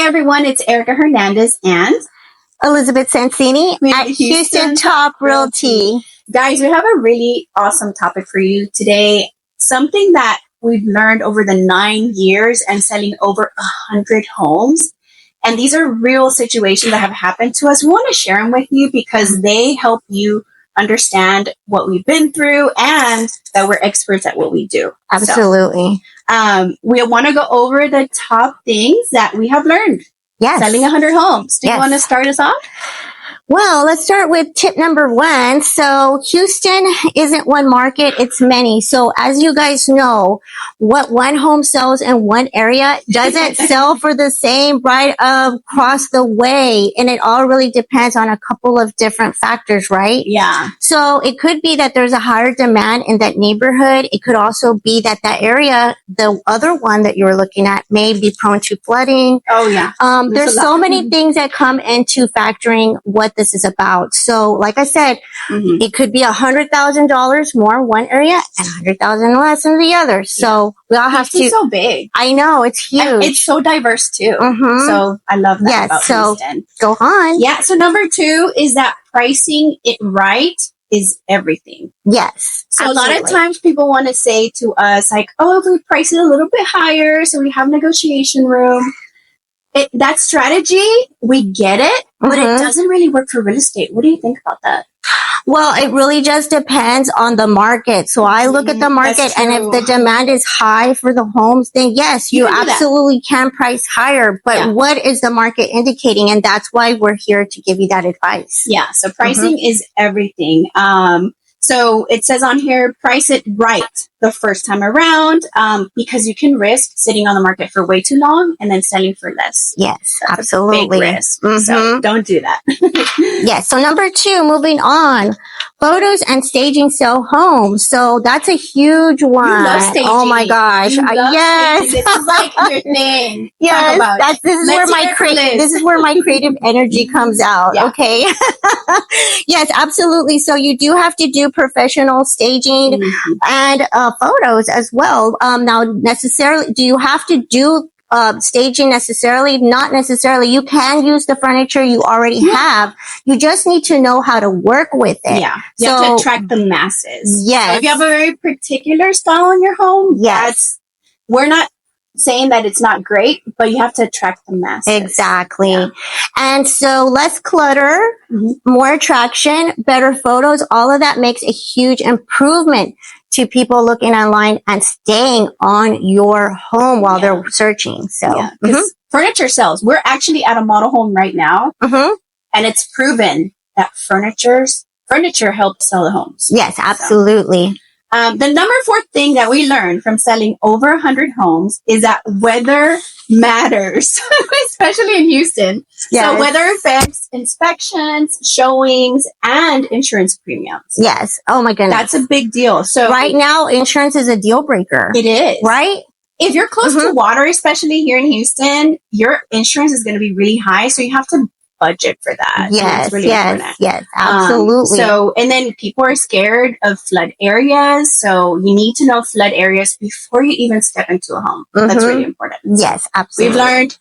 everyone. It's Erica Hernandez and Elizabeth Cencini at Houston Top Realty. Guys, we have a really awesome topic for you today. Something that we've learned over the 9 years and selling over 100 homes. And these are real situations that have happened to us. We want to share them with you because they help you understand what we've been through and that we're experts at what we do. Absolutely. So, we want to go over the top things that we have learned. Yes. Selling 100 homes. Do you want to start us off? Well, let's start with tip number 1. So Houston isn't one market, it's many. So as you guys know, what one home sells in one area doesn't sell for the same right across the way. And it all really depends on a couple of different factors, right? Yeah. So it could be that there's a higher demand in that neighborhood. It could also be that that area, the other one that you're looking at, may be prone to flooding. Oh, yeah. There's so many things that come into factoring what this is about. So, like I said, it could be $100,000 more in one area and $100,000 less in the other. So we all have to. It's so big. I know, it's huge. And it's so diverse too. So I love that about Houston. Go on. Yeah. So number 2 is that pricing it right is everything. Yes. So absolutely. A lot of times people want to say to us like, oh, if we price it a little bit higher, so we have negotiation room. That strategy, we get it, but it doesn't really work for real estate. What do you think about that? Well, it really just depends on the market. So I look at the market, and if the demand is high for the homes, then yes, you absolutely can price higher. But what is the market indicating? And that's why we're here to give you that advice. Yeah. So pricing is everything. So it says on here, price it right the first time around, because you can risk sitting on the market for way too long and then selling for less. Yes, that's absolutely. A big risk. So don't do that. Yes. So number 2, moving on, photos and staging sell homes. So that's a huge one. You love staging. Oh my gosh. Yes. This is like your thing. Yes. This is where my creative energy comes out. Yeah. Okay. Yes, absolutely. So you do have to do professional staging and photos as well. Now, necessarily, do you have to do staging necessarily? Not necessarily. You can use the furniture you already have. You just need to know how to work with it. Yeah. You have to attract the masses. Yes. So if you have a very particular style in your home, we're not saying that it's not great, but you have to attract the masses. Exactly. Yeah. And so less clutter, more attraction, better photos, all of that makes a huge improvement to people looking online and staying on your home while they're searching. So because furniture sells. We're actually at a model home right now, and it's proven that furniture helps sell the homes. Yes, absolutely. So, the number 4 thing that we learned from selling over 100 homes is that weather matters, especially in Houston. Yes. So weather affects inspections, showings, and insurance premiums. Yes. Oh my goodness. That's a big deal. So right now, insurance is a deal breaker. It is. Right? If you're close to water, especially here in Houston, your insurance is going to be really high. So you have to budget for that. Yes, really important. Yes, absolutely. And then people are scared of flood areas. So you need to know flood areas before you even step into a home. That's really important. Yes, absolutely. We've learned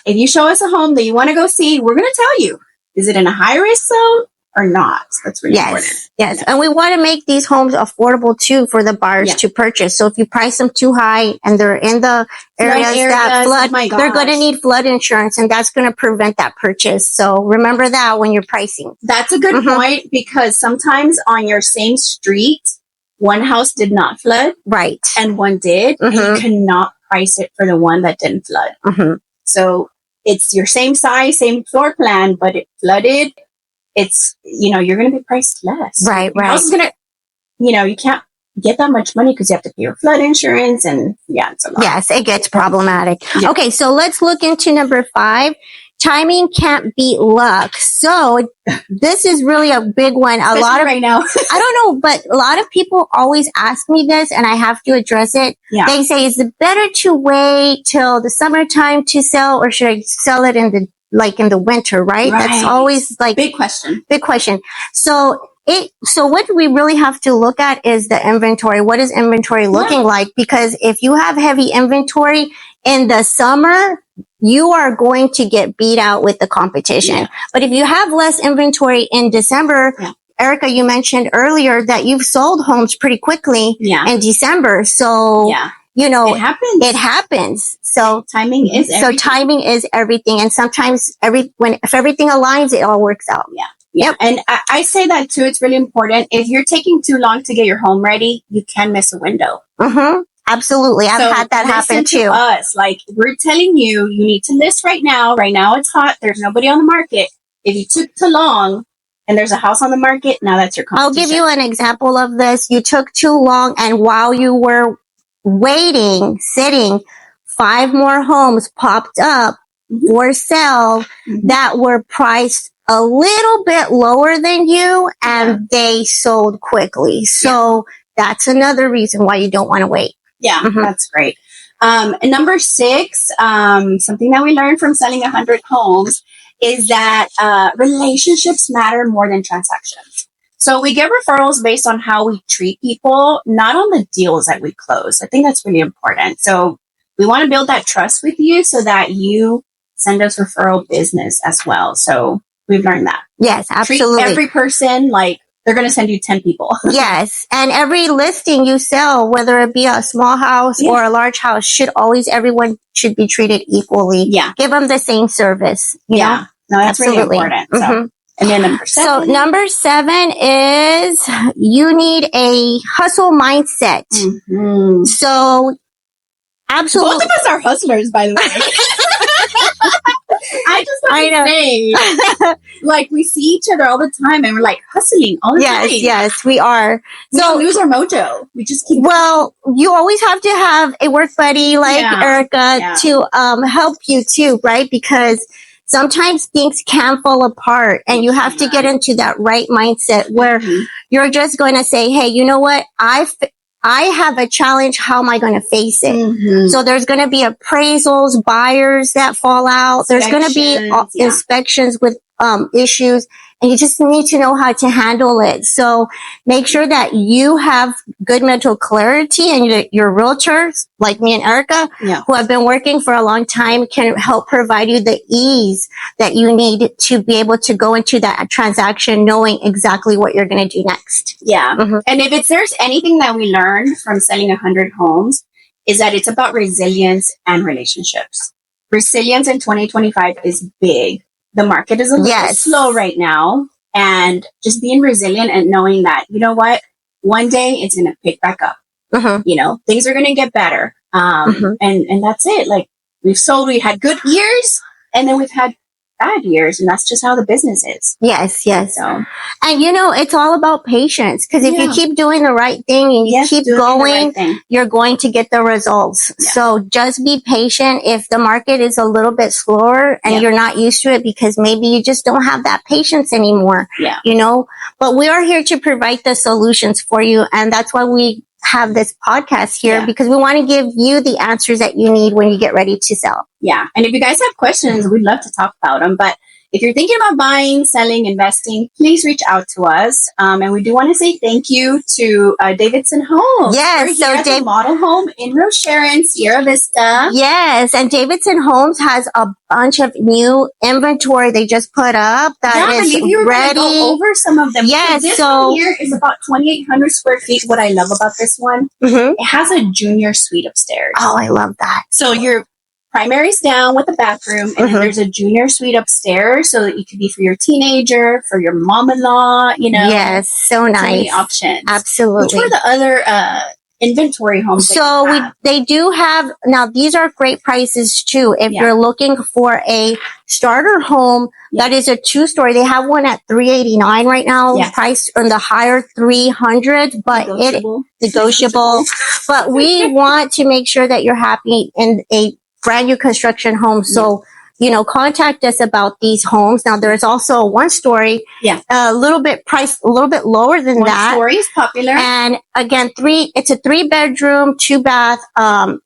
if you show us a home that you want to go see, we're going to tell you, is it in a high risk zone or not? That's really important. Yes. And we want to make these homes affordable too for the buyers to purchase. So if you price them too high and they're in the areas that flood, they're going to need flood insurance, and that's going to prevent that purchase. So remember that when you're pricing. That's a good point, because sometimes on your same street, one house did not flood. Right. And one did. And you cannot price it for the one that didn't flood. So it's your same size, same floor plan, but it flooded. It's, you're going to be priced less. Right. House is going to, you can't get that much money because you have to pay your flood insurance, and it's a lot. Yes, it gets problematic. Yeah. Okay, so let's look into number 5. Timing can't beat luck. So this is really a big one. Especially a lot of right now. I don't know, but a lot of people always ask me this, and I have to address it. Yeah. They say, is it better to wait till the summertime to sell, or should I sell it in the winter, right? That's always big question. So what we really have to look at is the inventory. What is inventory looking like? Because if you have heavy inventory in the summer, you are going to get beat out with the competition. Yeah. But if you have less inventory in December, Erica, you mentioned earlier that you've sold homes pretty quickly in December. So, you know, it happens. So timing is everything. So timing is everything. And sometimes if everything aligns, it all works out. Yeah. Yep. And I say that too. It's really important. If you're taking too long to get your home ready, you can miss a window. Mm-hmm. Absolutely. I've had that happen too. To us, like we're telling you, you need to list right now. Right now it's hot. There's nobody on the market. If you took too long and there's a house on the market, now that's your competition. I'll give you an example of this. You took too long, and while you were waiting, sitting, 5 more homes popped up for sale that were priced a little bit lower than you, and they sold quickly. So that's another reason why you don't want to wait. Yeah, that's great. And number 6, something that we learned from selling 100 homes is that relationships matter more than transactions. So we get referrals based on how we treat people, not on the deals that we close. I think that's really important. So we want to build that trust with you so that you send us referral business as well. So we've learned that. Yes, absolutely. Treat every person like they're going to send you 10 people. Yes. And every listing you sell, whether it be a small house or a large house, everyone should be treated equally. Yeah. Give them the same service. You know? No, that's really important. So, and then number 7. So number 7 is you need a hustle mindset. So absolutely. Both of us are hustlers, by the way. I know. Say, like we see each other all the time, and we're like hustling all the time. Yes, we are. We don't lose our mojo. We just keep. Well, you always have to have a work buddy like Erica to help you too, right? Because sometimes things can fall apart, and you have to get into that right mindset where you're just going to say, "Hey, you know what? I have a challenge. How am I going to face it?" So there's going to be appraisals, buyers that fall out. There's going to be inspections with issues, and you just need to know how to handle it. So make sure that you have good mental clarity, and your realtors, like me and Erica, who have been working for a long time, can help provide you the ease that you need to be able to go into that transaction knowing exactly what you're going to do next. And if there's anything that we learned from selling 100 homes, is that it's about resilience and relationships. Resilience in 2025 is big. The market is a little slow right now, and just being resilient and knowing that, you know what, one day it's going to pick back up. You know, things are going to get better. And that's it. Like we had good years, and then we've had bad years, and that's just how the business is. Yes. So. And you know, it's all about patience, because if you keep doing the right thing and you keep going, you're going to get the results. So just be patient. If the market is a little bit slower and you're not used to it, because maybe you just don't have that patience anymore, you know, but we are here to provide the solutions for you. And that's why we have this podcast here, because we want to give you the answers that you need when you get ready to sell. And if you guys have questions, we'd love to talk about them. But if you're thinking about buying, selling, investing, please reach out to us. And we do want to say thank you to Davidson Homes. Yes. So David Model Home in Rocheron, Sierra Vista. Yes. And Davidson Homes has a bunch of new inventory they just put up that is ready. Go over some of them. Yes. This one here is about 2,800 square feet. What I love about this one, it has a junior suite upstairs. Oh, I love that. So your primary's down with a bathroom, and then there's a junior suite upstairs, so that it could be for your teenager, for your mom-in-law, you know. Yes, so nice. So many options. Absolutely. Which were the other inventory homes? So they do have, now these are great prices too. If you're looking for a starter home that is a 2-story, they have one at $389 right now, priced on the higher $300, but negotiable. But we want to make sure that you're happy in a brand new construction home. So, you know, contact us about these homes. Now, there's also a 1-story, a little bit priced, a little bit lower than that. 1 story is popular. And again, it's a 3-bedroom, 2-bath,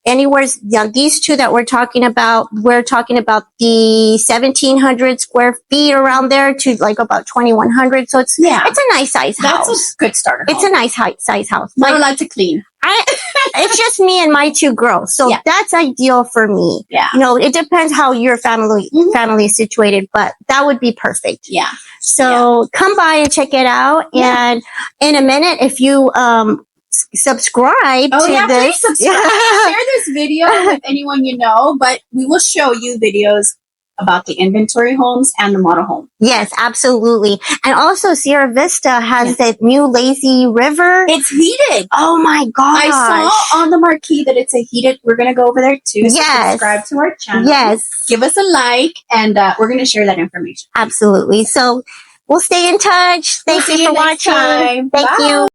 anywhere, these two that we're talking about the 1,700 square feet around there to like about 2,100. So it's a nice size house. That's a good starter home. It's a nice size house. Not a lot to clean. It's just me and my 2 girls. So that's ideal for me. Yeah. It depends how your family is situated, but that would be perfect. Yeah. So come by and check it out. Yeah. And in a minute, if you, subscribe to this. Please subscribe. Share this video with anyone you know, but we will show you videos about the inventory homes and the model home. Yes, absolutely. And also Sierra Vista has that new lazy river. It's heated. Oh my gosh. I saw on the marquee that it's a heated. We're going to go over there too. So subscribe to our channel. Yes. Give us a like, and we're going to share that information. Absolutely. So we'll stay in touch. Thank you for watching. Thank you.